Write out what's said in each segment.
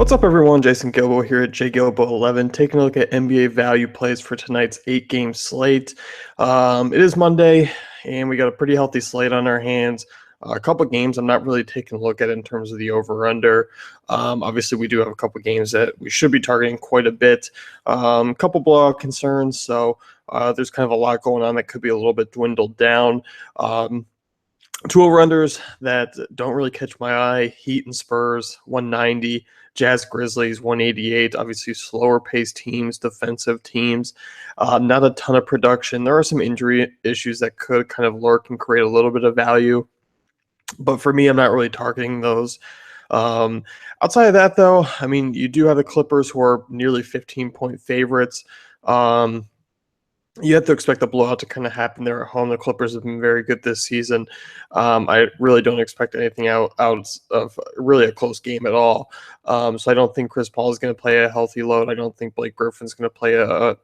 What's up, everyone? Jason Gilbo here at JGilbo11, taking a look at NBA value plays for tonight's 8-game slate. It is Monday, and we got a pretty healthy slate on our hands. A couple games I'm not really taking a look at in terms of the over-under. Obviously, we do have a couple games that we should be targeting quite a bit. A couple blowout concerns, so there's kind of a lot going on that could be a little bit dwindled down. Two over-unders that don't really catch my eye: Heat and Spurs, 190. Jazz Grizzlies, 188. Obviously, slower paced teams, defensive teams. Not a ton of production. There are some injury issues that could kind of lurk and create a little bit of value. But for me, I'm not really targeting those. Outside of that, though, I mean, you do have the Clippers, who are nearly 15-point favorites. You have to expect a blowout to kind of happen there at home. The Clippers have been very good this season. I really don't expect anything out of really a close game at all. So I don't think Chris Paul is going to play a healthy load. I don't think Blake Griffin's going to play a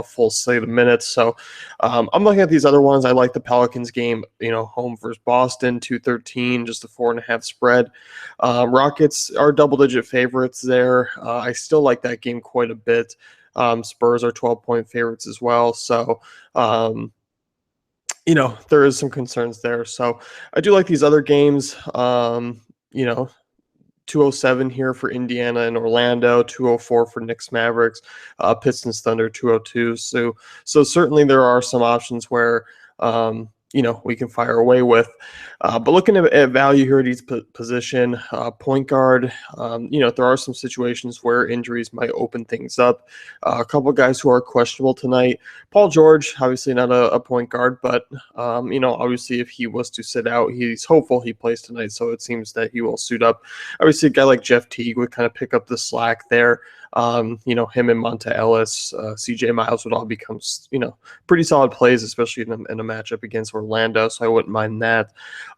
full slate of minutes. So I'm looking at these other ones. I like the Pelicans game, home versus Boston, 213, just a 4.5 spread. Rockets are double-digit favorites there. I still like that game quite a bit. Spurs are 12-point favorites as well. So, there is some concerns there. So I do like these other games. 207 here for Indiana and Orlando, 204 for Knicks Mavericks, Pistons Thunder, 202. So certainly there are some options where, we can fire away with. But looking at value here at each position, point guard, there are some situations where injuries might open things up. A couple of guys who are questionable tonight. Paul George, obviously not a point guard, but, obviously if he was to sit out, he's hopeful he plays tonight, so it seems that he will suit up. Obviously, a guy like Jeff Teague would kind of pick up the slack there. Him and Monta Ellis, CJ Miles would all become, pretty solid plays, especially in a matchup against Orlando, so I wouldn't mind that.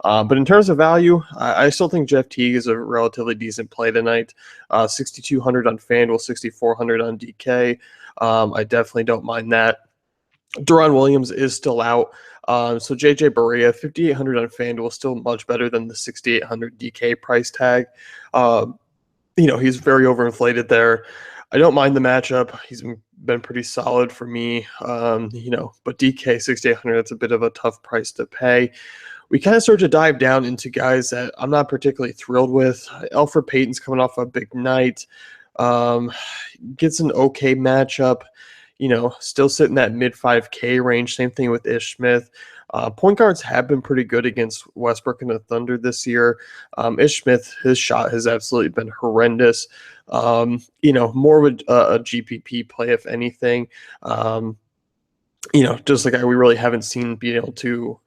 But in terms of value, I still think Jeff Teague is a relatively decent play tonight. 6,200 on FanDuel, 6,400 on DK. I definitely don't mind that. Deron Williams is still out. So JJ Barea, 5,800 on FanDuel, still much better than the 6,800 DK price tag. He's very overinflated there. I don't mind the matchup. He's been pretty solid for me. But DK 6,800, that's a bit of a tough price to pay. We kind of start to dive down into guys that I'm not particularly thrilled with. Elfrid Payton's coming off a big night. Gets an okay matchup. Still sitting that mid 5K range. Same thing with Ish Smith. Point guards have been pretty good against Westbrook and the Thunder this year. Ish Smith, his shot has absolutely been horrendous. More of a GPP play, if anything. Just a guy we really haven't seen be able to,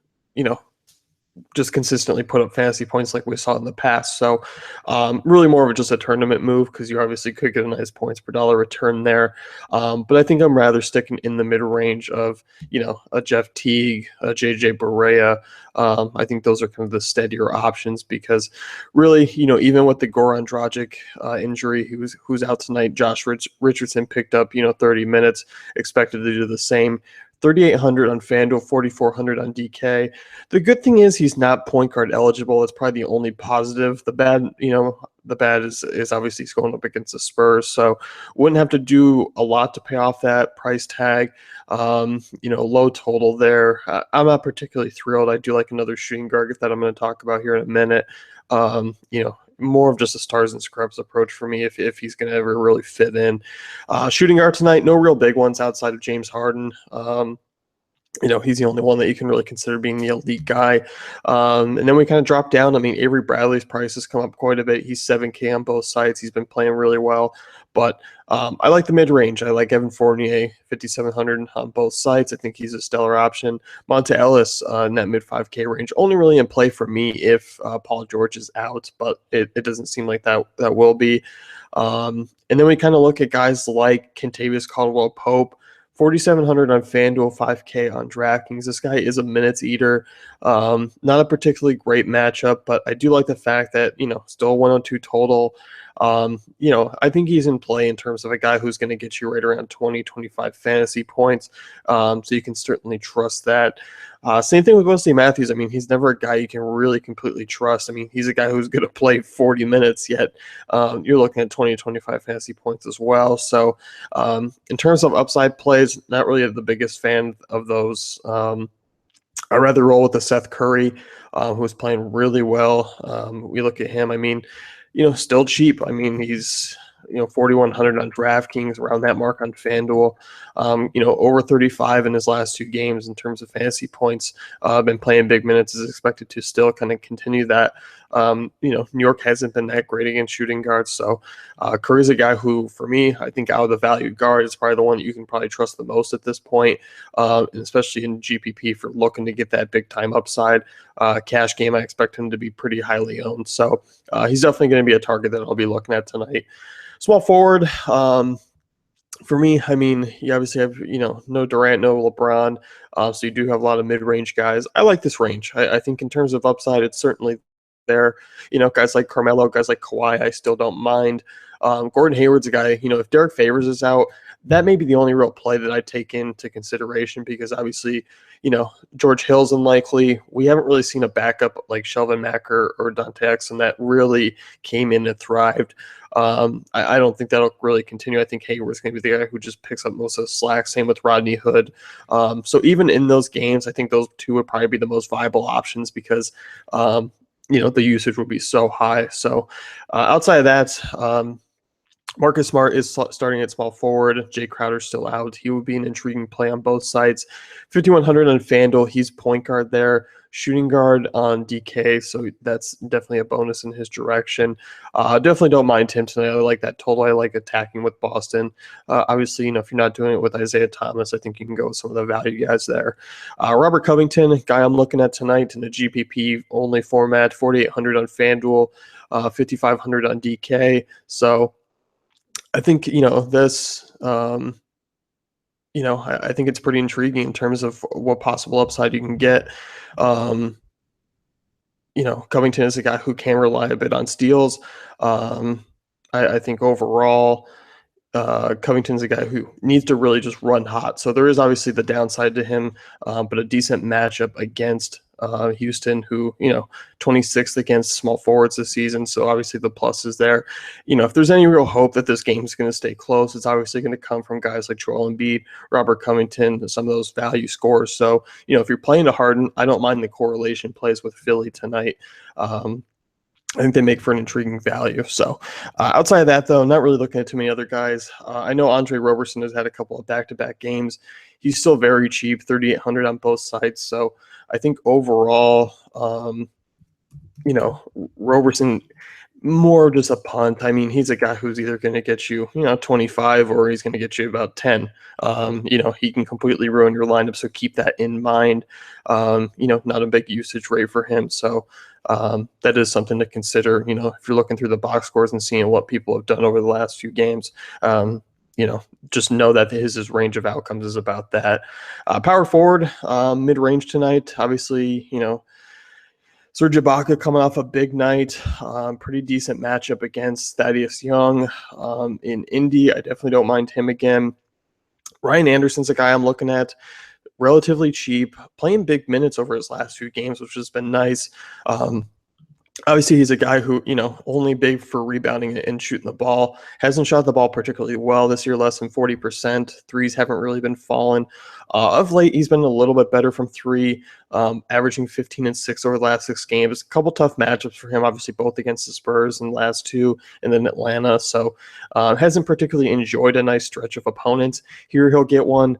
just consistently put up fantasy points like we saw in the past. So really more of just a tournament move, because you obviously could get a nice points per dollar return there. But I think I'm rather sticking in the mid-range of, a Jeff Teague, a JJ Barea. I think those are kind of the steadier options, because really, even with the Goran Dragic injury, who's out tonight, Josh Richardson picked up, 30 minutes, expected to do the same. 3,800 on FanDuel, 4,400 on DK. The good thing is he's not point guard eligible. It's probably the only positive. The bad is obviously he's going up against the Spurs, so wouldn't have to do a lot to pay off that price tag. Low total there. I'm not particularly thrilled. I do like another shooting guard that I'm going to talk about here in a minute. More of just a stars and scrubs approach for me if he's going to ever really fit in. Shooting guard tonight, no real big ones outside of James Harden. He's the only one that you can really consider being the elite guy. And then we kind of drop down. I mean, Avery Bradley's price has come up quite a bit. He's 7K on both sides. He's been playing really well. But I like the mid-range. I like Evan Fournier, 5,700 on both sides. I think he's a stellar option. Monta Ellis in that mid-5K range. Only really in play for me if Paul George is out, but it doesn't seem like that will be. And then we kind of look at guys like Kentavious Caldwell-Pope, 4,700 on FanDuel, 5K on DraftKings. This guy is a minutes eater. Not a particularly great matchup, but I do like the fact that, still 102 total. I think he's in play in terms of a guy who's going to get you right around 20, 25 fantasy points. So you can certainly trust that. Same thing with Wesley Matthews. I mean, he's never a guy you can really completely trust. I mean, he's a guy who's going to play 40 minutes, yet you're looking at 20 to 25 fantasy points as well. So in terms of upside plays, not really the biggest fan of those. I'd rather roll with the Seth Curry, who's playing really well. We look at him. I mean, still cheap. I mean, he's 4,100 on DraftKings, around that mark on FanDuel. Over 35 in his last 2 games in terms of fantasy points. Been playing big minutes, is expected to still kind of continue that. New York hasn't been that great against shooting guards, so Curry's a guy who, for me, I think out of the value guard is probably the one that you can probably trust the most at this point, and especially in GPP for looking to get that big time upside. Cash game, I expect him to be pretty highly owned, so he's definitely going to be a target that I'll be looking at tonight. Small forward, for me, I mean, you obviously have, no Durant, no LeBron, so you do have a lot of mid-range guys. I like this range. I think in terms of upside, it's certainly there. Guys like Carmelo, guys like Kawhi, I still don't mind. Gordon Hayward's a guy, if Derek Favors is out, that may be the only real play that I take into consideration, because obviously, George Hill's unlikely. We haven't really seen a backup like Shelvin Mack or Dante Exum that really came in and thrived. I don't think that'll really continue. I think Hayward's going to be the guy who just picks up most of the slack. Same with Rodney Hood. So even in those games, I think those two would probably be the most viable options, because the usage would be so high. So outside of that, Marcus Smart is starting at small forward. Jay Crowder's still out. He would be an intriguing play on both sides. 5,100 on FanDuel. He's point guard there. Shooting guard on DK, so that's definitely a bonus in his direction. Definitely don't mind him tonight. I like that total. I like attacking with Boston. Obviously, if you're not doing it with Isaiah Thomas, I think you can go with some of the value guys there. Robert Covington, guy I'm looking at tonight in the GPP only format, 4,800 on FanDuel, 5,500 on DK. So I think, this, I think it's pretty intriguing in terms of what possible upside you can get. Covington is a guy who can rely a bit on steals. I think overall, Covington's a guy who needs to really just run hot. So there is obviously the downside to him, but a decent matchup against Houston, who, 26th against small forwards this season. So obviously the plus is there. If there's any real hope that this game is going to stay close, it's obviously going to come from guys like Joel Embiid, Robert Covington, some of those value scores. So, if you're playing to Harden, I don't mind the correlation plays with Philly tonight. I think they make for an intriguing value. So outside of that, though, not really looking at too many other guys. I know Andre Roberson has had a couple of back-to-back games. He's still very cheap, 3,800 on both sides. So I think overall, Roberson, more just a punt. I mean, he's a guy who's either going to get you, 25, or he's going to get you about 10. He can completely ruin your lineup, so keep that in mind. Not a big usage rate for him. So that is something to consider, if you're looking through the box scores and seeing what people have done over the last few games. Just know that his range of outcomes is about that. Power forward, mid-range tonight. Obviously, Serge Ibaka coming off a big night, pretty decent matchup against Thaddeus Young in Indy. I definitely don't mind him again. Ryan Anderson's a guy I'm looking at, relatively cheap, playing big minutes over his last few games, which has been nice. Obviously, he's a guy who, only big for rebounding and shooting the ball. Hasn't shot the ball particularly well this year, less than 40%. Threes haven't really been falling. Of late, he's been a little bit better from three, averaging 15 and 6 over the last 6 games. A couple tough matchups for him, obviously, both against the Spurs in the last 2 and then Atlanta. So hasn't particularly enjoyed a nice stretch of opponents. Here he'll get one.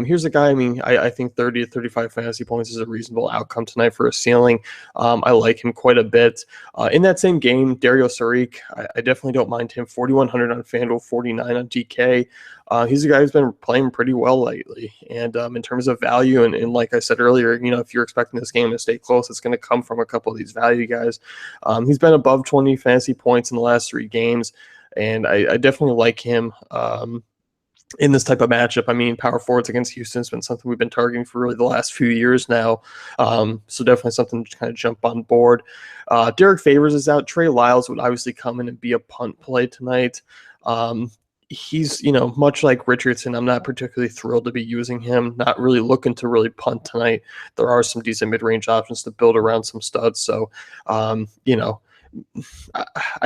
Here's a guy, I think 30 to 35 fantasy points is a reasonable outcome tonight for a ceiling. I like him quite a bit. In that same game, Dario Saric, I definitely don't mind him. 4,100 on FanDuel, 49 on DK. He's a guy who's been playing pretty well lately. And in terms of value, and like I said earlier, if you're expecting this game to stay close, it's going to come from a couple of these value guys. He's been above 20 fantasy points in the last 3 games, and I definitely like him. in this type of matchup. I mean, power forwards against Houston has been something we've been targeting for really the last few years now. So definitely something to kind of jump on board. Derek Favors is out. Trey Lyles would obviously come in and be a punt play tonight. He's, much like Richardson, I'm not particularly thrilled to be using him. Not really looking to really punt tonight. There are some decent mid-range options to build around some studs. So, I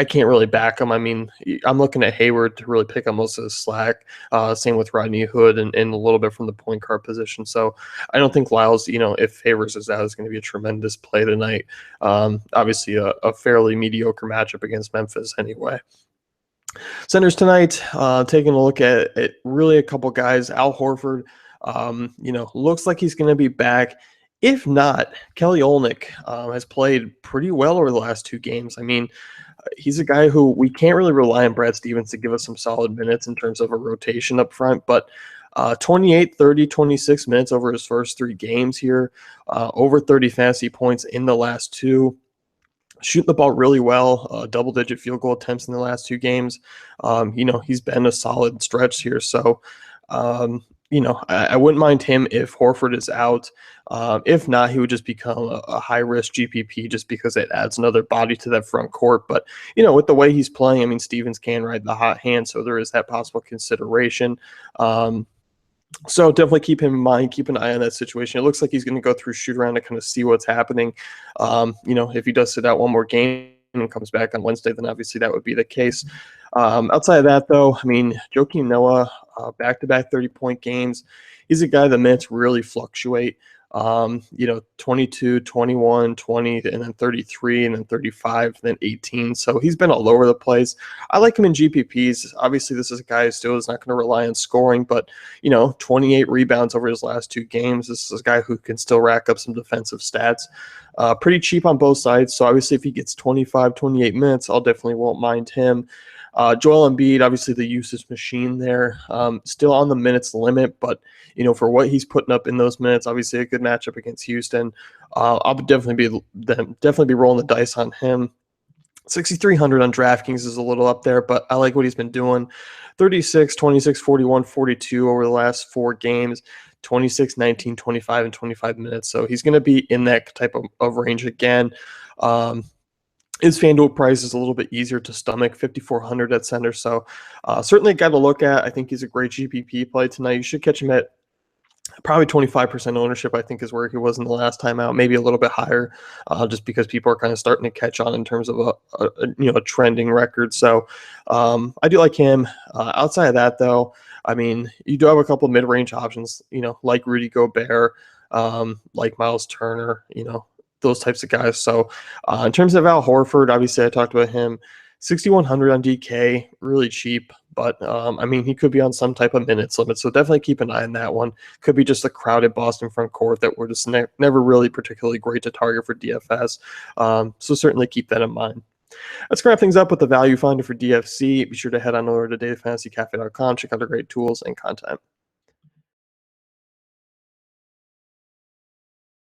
can't really back him. I mean, I'm looking at Hayward to really pick up most of the slack. Same with Rodney Hood and a little bit from the point guard position. So I don't think Lyles, if Favors is out, is going to be a tremendous play tonight. Obviously, a fairly mediocre matchup against Memphis anyway. Centers tonight, taking a look at really a couple guys. Al Horford, looks like he's going to be back. If not, Kelly Olynyk has played pretty well over the last 2 games. I mean, he's a guy who we can't really rely on Brad Stevens to give us some solid minutes in terms of a rotation up front, but 28, 30, 26 minutes over his first 3 games here, over 30 fantasy points in the last 2. Shooting the ball really well, double-digit field goal attempts in the last 2 games. He's been a solid stretch here. So, I wouldn't mind him if Horford is out. If not, he would just become a high-risk GPP just because it adds another body to that front court. But, with the way he's playing, I mean, Stevens can ride the hot hand, so there is that possible consideration. So definitely keep him in mind, keep an eye on that situation. It looks like he's going to go through shoot around to kind of see what's happening. If he does sit out one more game and comes back on Wednesday, then obviously that would be the case. Outside of that, though, I mean, Joakim Noah, back-to-back 30-point games. He's a guy the minutes really fluctuate. 22, 21, 20, and then 33, and then 35, and then 18. So he's been all over the place. I like him in GPPs. Obviously, this is a guy who still is not going to rely on scoring, but, 28 rebounds over his last 2 games. This is a guy who can still rack up some defensive stats. Pretty cheap on both sides. So obviously, if he gets 25, 28 minutes, I'll definitely won't mind him. Joel Embiid, obviously the usage machine there, still on the minutes limit, but for what he's putting up in those minutes, obviously a good matchup against Houston. I'll definitely be rolling the dice on him. 6,300 on DraftKings is a little up there, but I like what he's been doing. 36, 26, 41, 42 over the last 4 games. 26, 19, 25, and 25 minutes. So he's going to be in that type of range again. His FanDuel price is a little bit easier to stomach, 5,400 at center. So certainly a guy to look at. I think he's a great GPP play tonight. You should catch him at probably 25% ownership, I think, is where he was in the last time out, maybe a little bit higher, just because people are kind of starting to catch on in terms of a trending record. So I do like him. Outside of that, though, I mean, you do have a couple of mid-range options, like Rudy Gobert, like Miles Turner, those types of guys. So in terms of Al Horford, obviously I talked about him. 6,100 on DK, really cheap, but he could be on some type of minutes limit, so definitely keep an eye on that one. Could be just a crowded Boston front court that we're just never really particularly great to target for DFS, so certainly keep that in mind. Let's wrap things up with the value finder for DFC. Be sure to head on over to datafantasycafe.com, check out our great tools and content.